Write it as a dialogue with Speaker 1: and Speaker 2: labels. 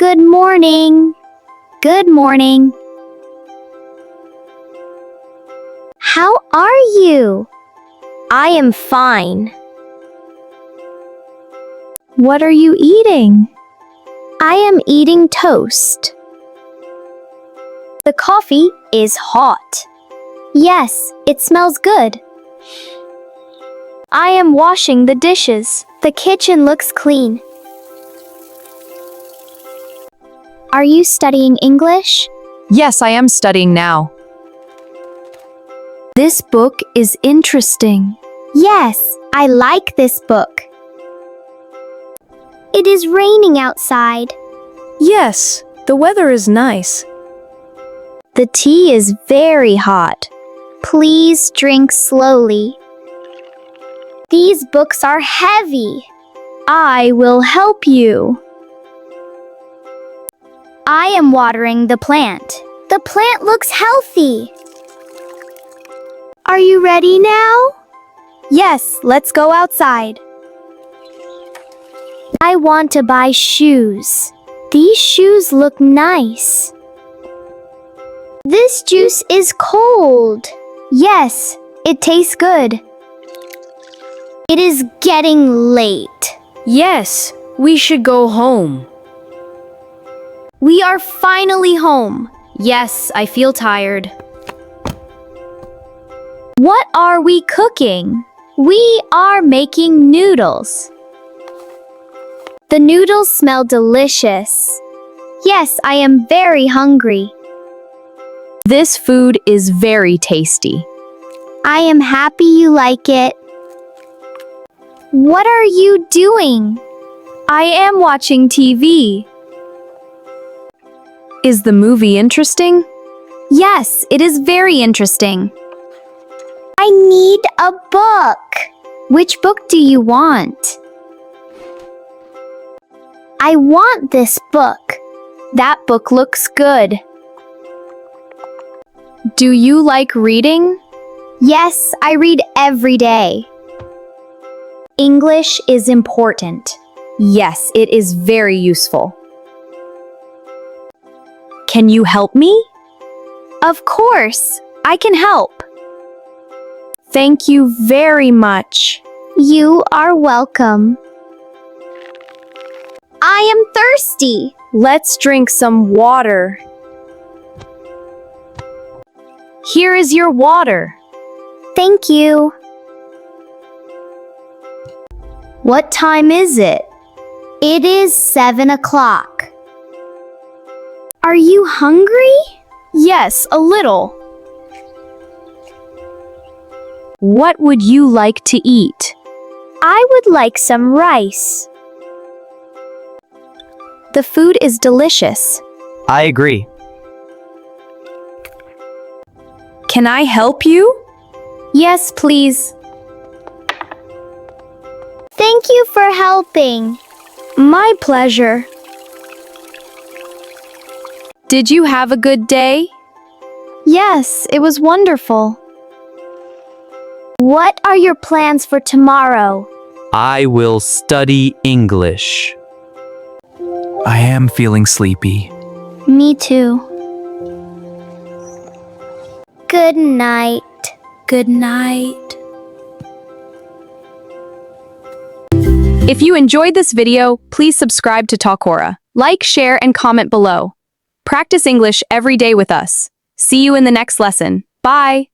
Speaker 1: Good morning. Good morning. How are you? I am fine. What are you eating? I am eating toast. The coffee is hot. Yes, it smells good. I am washing the dishes. The kitchen looks clean. Are you studying English?
Speaker 2: Yes, I am studying now. This book is interesting.
Speaker 1: Yes, I like this book. It is raining outside.
Speaker 2: Yes, the weather is nice.
Speaker 1: The tea is very hot. Please drink slowly. These books are heavy. I will help you. I am watering the plant. The plant looks healthy. Are you ready now? Yes, let's go outside. I want to buy shoes. These shoes look nice. This juice is cold. Yes, it tastes good. It is getting late.
Speaker 2: Yes, we should go home.
Speaker 1: We are finally home.
Speaker 2: Yes, I feel tired.
Speaker 1: What are we cooking? We are making noodles. The noodles smell delicious. Yes, I am very hungry.
Speaker 2: This food is very tasty.
Speaker 1: I am happy you like it. What are you doing?
Speaker 2: I am watching TV. Is the movie interesting?
Speaker 1: Yes, it is very interesting. I need a book. Which book do you want? I want this book. That book looks good.
Speaker 2: Do you like reading?
Speaker 1: Yes, I read every day. English is important.
Speaker 2: Yes, it is very useful. Can you help me?
Speaker 1: Of course, I can help.
Speaker 2: Thank you very much.
Speaker 1: You are welcome. I am thirsty.
Speaker 2: Let's drink some water. Here is your water.
Speaker 1: Thank you. What time is it? It is 7 o'clock. Are you hungry?
Speaker 2: Yes, a little. What would you like to eat?
Speaker 1: I would like some rice.
Speaker 2: The food is delicious.
Speaker 3: I agree.
Speaker 2: Can I help you?
Speaker 1: Yes, please. Thank you for helping.
Speaker 2: My pleasure. Did you have a good day?
Speaker 1: Yes, it was wonderful. What are your plans for tomorrow?
Speaker 3: I will study English. I am feeling sleepy.
Speaker 1: Me too. Good night.
Speaker 2: Good night. If you enjoyed this video, please subscribe to Talkora. Like, share, and comment below. Practice English every day with us. See you in the next lesson. Bye!